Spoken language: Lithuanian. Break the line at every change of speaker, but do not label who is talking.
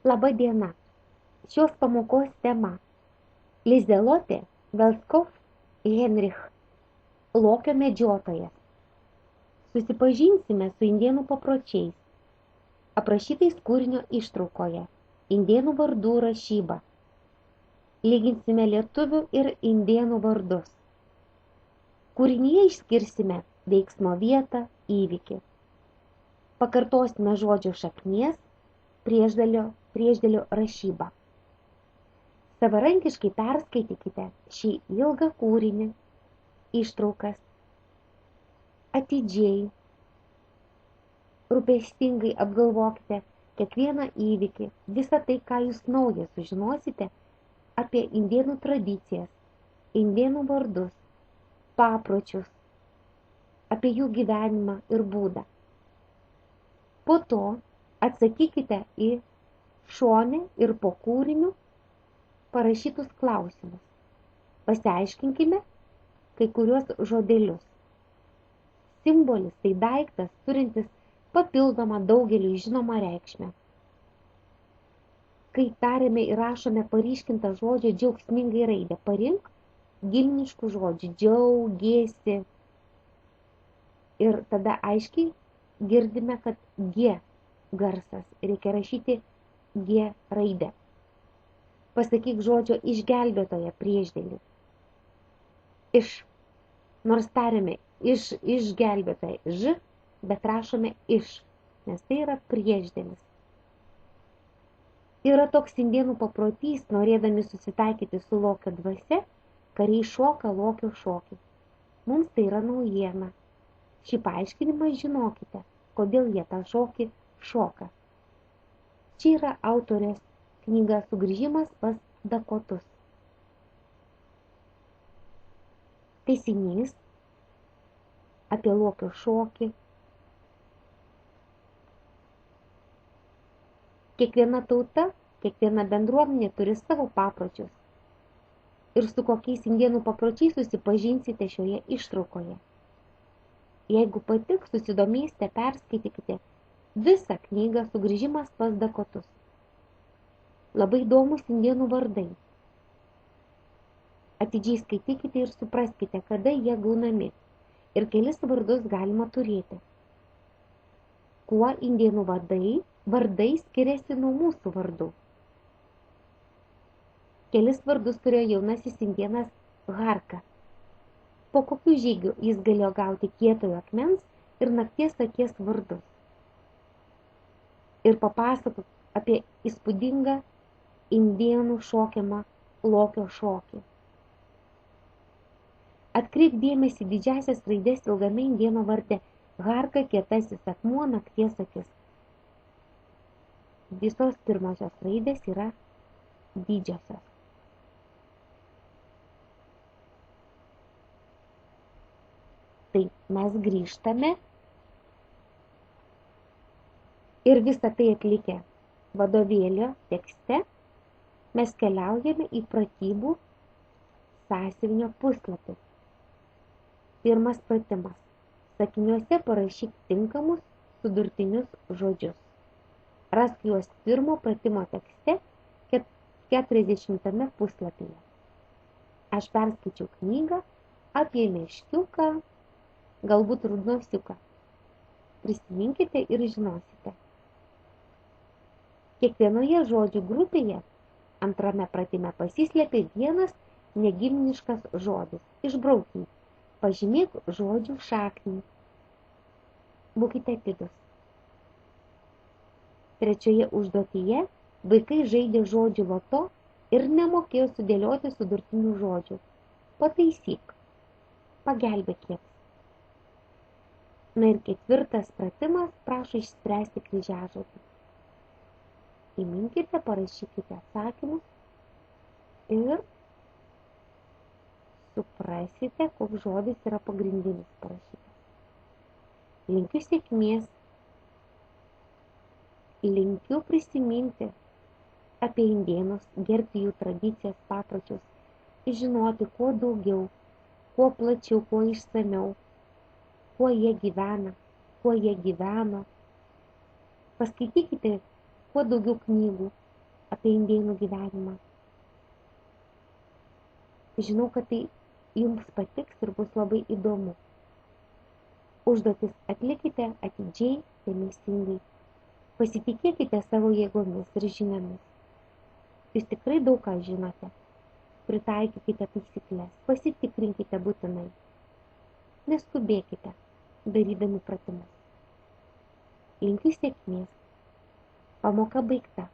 Labą dieną. Šios pamokos tema Lizelotė Velskov Henrich Lokio medžiotojas. Susipažinsime su indėnų papročiais, aprašytais kūrinio ištraukoje, indėnų vardų rašyba. Lyginsime lietuvių ir indėnų vardus. Kūrinyje išskirsime veiksmo vietą, įvykį. Pakartosime žodžio šaknies, priešdėlio rašybą. Savarankiškai perskaitykite šį ilgą kūrinį, ištraukas, atidžiai, rūpestingai apgalvokite kiekvieną įvykį, visą tai, ką jūs naują sužinosite apie indėnų tradicijas, indėnų vardus, papročius, apie jų gyvenimą ir būdą. Po to atsakykite į šone ir po kūriniu parašytus klausimus. Pasiaiškinkime kai kuriuos žodelius. Simbolis tai daiktas, turintis papildomą daugeliui žinomą reikšmę. Kai tariame ir rašome paryškintą žodžio džiaugsmingai raidę, parink gilniškų žodžių džiaugiesi. Ir tada aiškiai girdime, kad G garsas. Reikia rašyti G raidę. Pasakyk žodžio išgelbėtoje priešdėlį. Iš. Nors tariame išgelbėtoje ž, bet rašome iš, nes tai yra priešdėlis. Yra toks indėnų paprotys, norėdami susitaikyti su lokio dvasia, kariai šoka lokio šokį. Mums tai yra naujiena. Šį paaiškinimą žinokite, kodėl jie tą šokį šoka. Čia yra autorės knyga Sugrįžimas pas Dakotus. Teisinys apie lokio šokį. Kiekviena tauta, kiekviena bendruomenė turi savo papročius. Ir su kokiais indėnų papročiais susipažinsite šioje ištraukoje. Jeigu patiks, susidomėsite, perskaitykite visą knygą Sugrįžimas pas Dakotus. Labai įdomus indėnų vardai. Atidžiai skaitykite ir supraskite, kada jie gaunami. Ir kelis vardus galima turėti. Kuo indėnų vardai skiriasi nuo mūsų vardų. Kelis vardus turėjo jaunasis indėnas Harka. Po kokių žygių jis galėjo gauti kietojo akmens ir nakties akies vardus. Ir papasakok apie įspūdingą indėnų šokiamą lokio šokį. Atkreipk dėmesį didžiasias raides ilgame indėno varde. Harka, kietasis akmuo, nakties akis. Visos pirmosios raidės yra didžiosios. Tai mes grįžtame ir visą tai atlikę vadovėlio tekste mes keliaujame į pratybų sąsiuvinio puslapį. Pirmas pratimas. Sakiniuose parašyk tinkamus sudurtinius žodžius. Rask juos pirmo pratimo tekste 40 puslapyje. Aš perskaičiau knygą apie meškiuką, galbūt rudnosiuką. Prisiminkite ir žinosite. Kiekvienoje žodžių grupėje antrame pratime pasislėpė vienas negimniškas žodis. Išbraukime. Pažymėk žodžių šaknį. Būkite atidūs. Trečioje užduotyje vaikai žaidė žodžių loto ir nemokėjo sudėlioti sudurtinių žodžių. Pataisyk. Pagelbėk jiems. Na ir ketvirtas pratimas prašo išspręsti kryžiažodį. Įminkite, parašykite atsakymus ir suprasite, koks žodis yra pagrindinis parašytas. Linkiu sėkmės. Linkiu prisiminti apie indėnus, gerbti jų tradicijas, papročius, žinoti kuo daugiau, kuo plačiau, kuo išsamiau, kuo jie gyvena, kuo jie gyveno. Paskaitykite kuo daugiau knygų, apie indėnų gyvenimą. Žinau, kad tai jums patiks ir bus labai įdomu. Užduotis atlikite atidžiai, dėmesingai. Pasitikėkite savo jėgomis ir žiniomis. Jūs tikrai daug ką žinote. Pritaikykite taisyklės, pasitikrinkite būtinai. Neskubėkite, darydami pratimus. Linkiu sėkmės. Pamoka baigta.